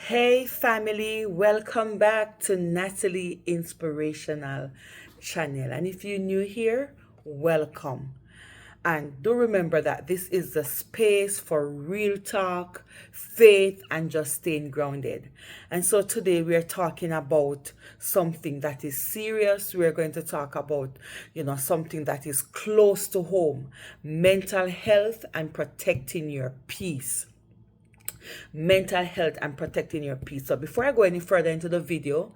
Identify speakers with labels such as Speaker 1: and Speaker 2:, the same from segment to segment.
Speaker 1: Hey family, welcome back to Natalie Inspirational Channel. And if you're new here, welcome. And do remember that this is the space for real talk, faith, and just staying grounded. And so today we are talking about something that is serious. We're going to talk about, something that is close to home, mental health and protecting your peace. Mental health and protecting your peace. So before I go any further into the video,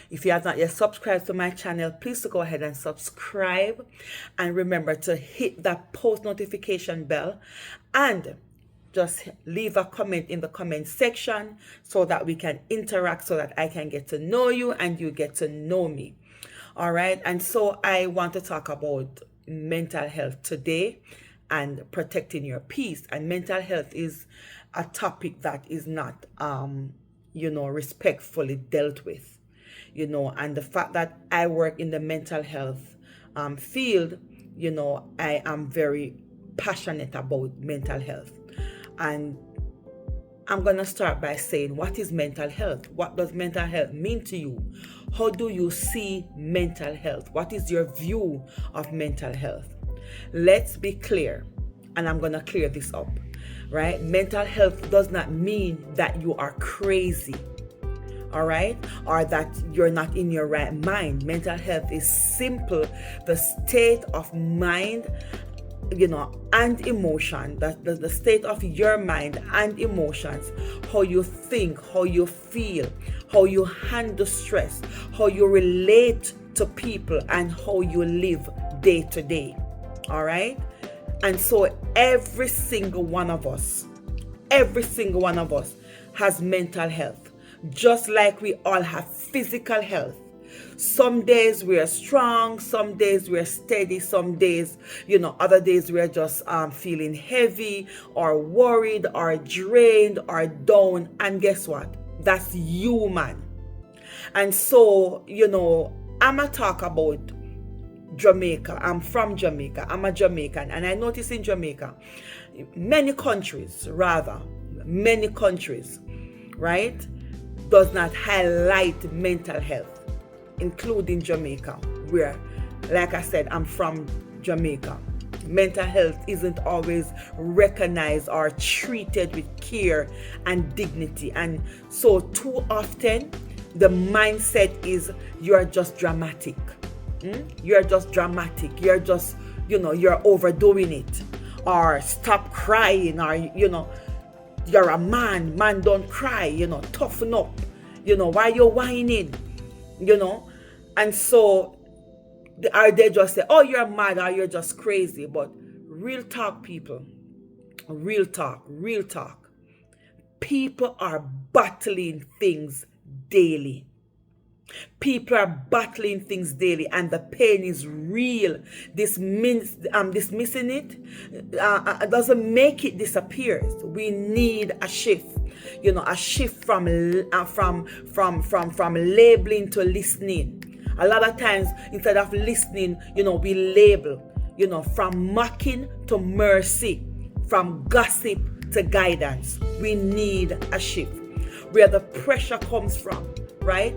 Speaker 1: if you have not yet subscribed to my channel, please go ahead and subscribe, and remember to hit that post notification bell and just leave a comment in the comment section so that we can interact, so that I can get to know you and you get to know me. All right. And so I want to talk about mental health today and protecting your peace. And mental health is a topic that is not respectfully dealt with, and the fact that I work in the mental health field, I am very passionate about mental health. And I'm going to start by saying, what is mental health? What does mental health mean to you? How do you see mental health? What is your view of mental health? Let's be clear, and I'm going to clear this up, right? Mental health does not mean that you are crazy, all right? Or that you're not in your right mind. Mental health is simple, the state of mind, and emotion, the state of your mind and emotions, how you think, how you feel, how you handle stress, how you relate to people, and how you live day to day. All right. And so every single one of us has mental health, just like we all have physical health. Some days we are strong, some days we are steady, some days, other days we are just feeling heavy or worried or drained or down. And guess what? That's human. And so, I'm going to talk about Jamaica. I'm from Jamaica. I'm a Jamaican. And I notice in Jamaica, many countries, right, does not highlight mental health, including Jamaica, where, like I said, I'm from Jamaica. Mental health isn't always recognized or treated with care and dignity. And so too often, the mindset is you're just dramatic. You're just dramatic. You're just, you're overdoing it. Or stop crying. Or, you're a man. Man, don't cry. Toughen up. Why you whining? And so, or they just say, oh, you're mad or you're just crazy. But real talk, people. Real talk. People are battling things daily. People are battling things daily, and the pain is real. Dismissing it doesn't make it disappear. We need a shift. A shift from labeling to listening. A lot of times, instead of listening, we label. From mocking to mercy, from gossip to guidance. We need a shift. Where the pressure comes from, right?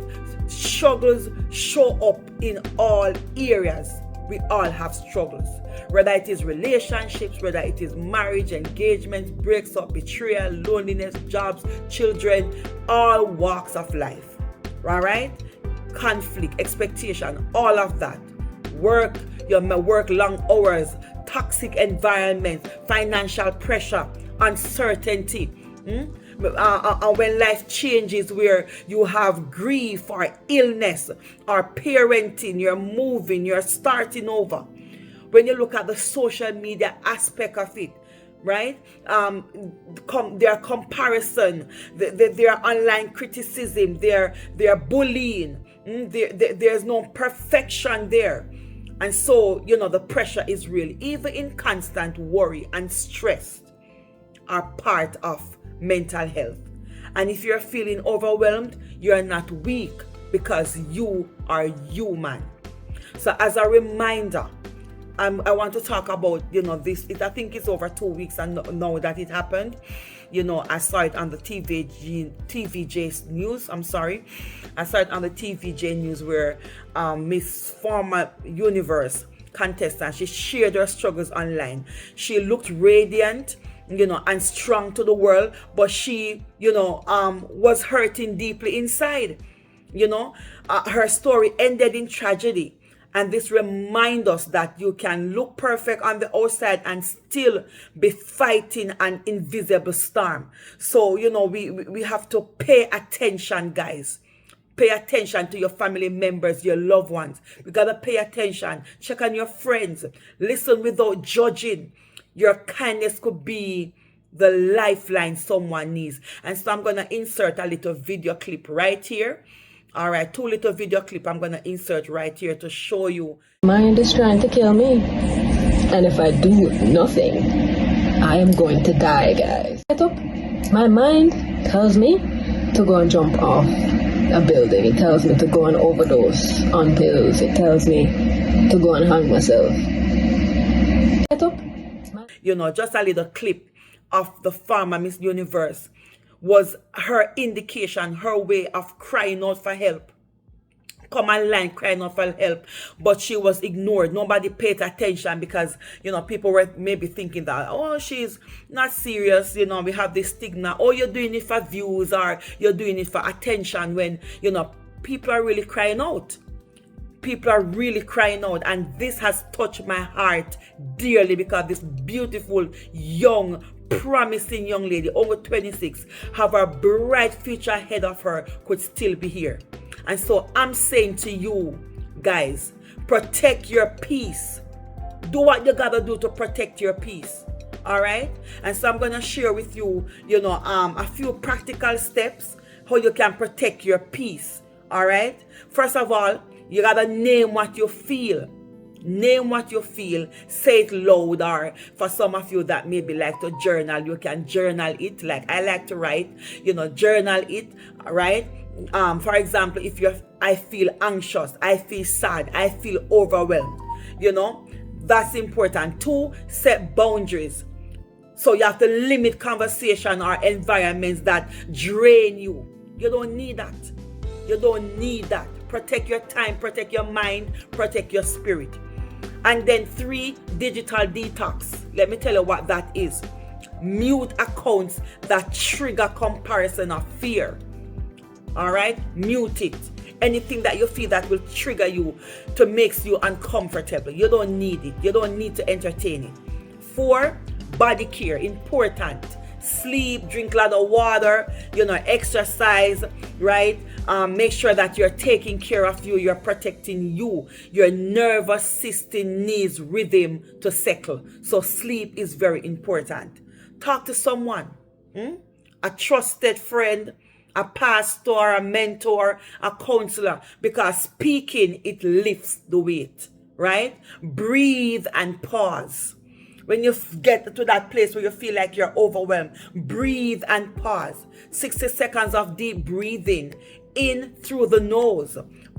Speaker 1: Struggles show up in all areas. We all have struggles, whether it is relationships, whether it is marriage, engagements, breaks up, betrayal, loneliness, jobs, children, all walks of life. All right? Conflict, expectation, all of that. Work, you may work long hours, toxic environment, financial pressure, uncertainty. When life changes, where you have grief or illness or parenting, you're moving, you're starting over. When you look at the social media aspect of it, right? Their comparison, their online criticism, their bullying. There's no perfection there. And so, the pressure is real. Even in constant worry and stress are part of mental health. And if you're feeling overwhelmed, you're not weak, because you are human. So as a reminder, I want to talk about, this. I think it's over 2 weeks and now that it happened. I saw it on the TVJ news. I'm sorry. I saw it on the TVJ news where Miss Former Universe contestant, she shared her struggles online. She looked radiant, and strong to the world, but she, was hurting deeply inside. Her story ended in tragedy. And this reminds us that you can look perfect on the outside and still be fighting an invisible storm. So, we have to pay attention, guys. Pay attention to your family members, your loved ones. We got to pay attention. Check on your friends. Listen without judging. Your kindness could be the lifeline someone needs. And so I'm going to insert a little video clip right here. All right, 2 little video clip I'm going to insert right here to show you.
Speaker 2: Mind is trying to kill me. And if I do nothing, I am going to die, guys. My mind tells me to go and jump off a building. It tells me to go and overdose on pills. It tells me to go and hang myself.
Speaker 1: Just a little clip of the former Miss Universe was her indication, her way of crying out for help. Come online crying out for help, but she was ignored. Nobody paid attention because, people were maybe thinking that, oh, she's not serious. We have this stigma. Oh, you're doing it for views or you're doing it for attention when, people are really crying out. People are really crying out, and this has touched my heart dearly because this beautiful, young, promising young lady, over 26, have a bright future ahead of her, could still be here. And so I'm saying to you guys, protect your peace. Do what you gotta do to protect your peace. All right? And so I'm gonna share with you, a few practical steps how you can protect your peace. All right? First of all, you gotta name what you feel. Name what you feel. Say it loud, or for some of you that maybe like to journal, you can journal it. Like I like to write, journal it, right? For example, I feel anxious, I feel sad, I feel overwhelmed. That's important. 2, set boundaries. So you have to limit conversation or environments that drain you. You don't need that. You don't need that. Protect your time, protect your mind, protect your spirit. And then 3, digital detox. Let me tell you what that is. Mute accounts that trigger comparison or fear. All right? Mute it. Anything that you feel that will trigger you to make you uncomfortable. You don't need it. You don't need to entertain it. 4, body care. Important. Sleep, drink a lot of water, exercise, right? Make sure that you're taking care of you, you're protecting you. Your nervous system needs rhythm to settle. So sleep is very important. Talk to someone, a trusted friend, a pastor, a mentor, a counselor, because speaking, it lifts the weight, right? Breathe and pause. When you get to that place where you feel like you're overwhelmed, breathe and pause. 60 seconds of deep breathing. In through the nose,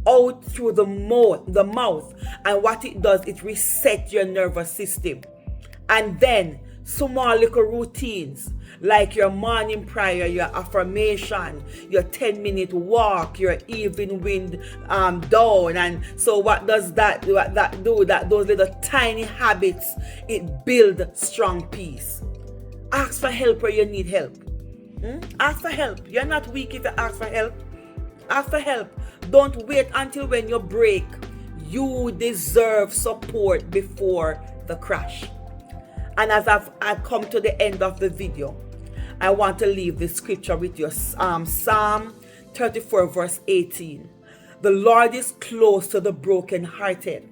Speaker 1: out through the mouth. And what it does, it resets your nervous system. And then small little routines like your morning prayer, your affirmation, your 10-minute walk, your evening wind down. And so what does that do? Those little tiny habits, it builds strong peace. Ask for help where you need help. Ask for help. You're not weak if you ask for help. Ask for help. Don't wait until when you break. You deserve support before the crash. And as I've come to the end of the video, I want to leave this scripture with you. Psalm 34 verse 18. The Lord is close to the brokenhearted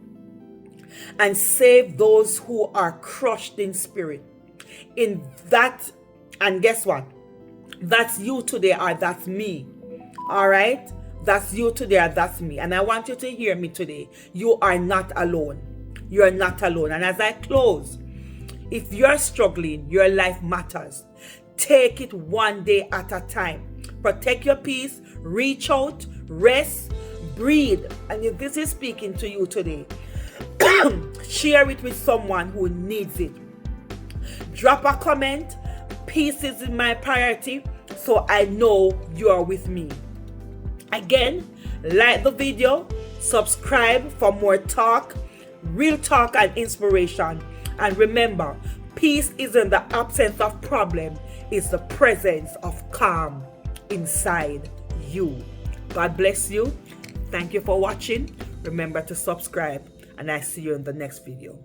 Speaker 1: and save those who are crushed in spirit. In that, and guess what? That's you today, or that's me. All right? That's you today, or that's me. And I want you to hear me today. You are not alone. You are not alone. And as I close, if you're struggling, your life matters. Take it one day at a time. Protect your peace. Reach out. Rest. Breathe. And if this is speaking to you today, Share it with someone who needs it. Drop a comment. Peace is my priority, so I know you are with me. Again, like the video, subscribe for more talk, real talk and inspiration. And remember, peace isn't the absence of problem, it's the presence of calm inside you. God bless you. Thank you for watching. Remember to subscribe, and I see you in the next video.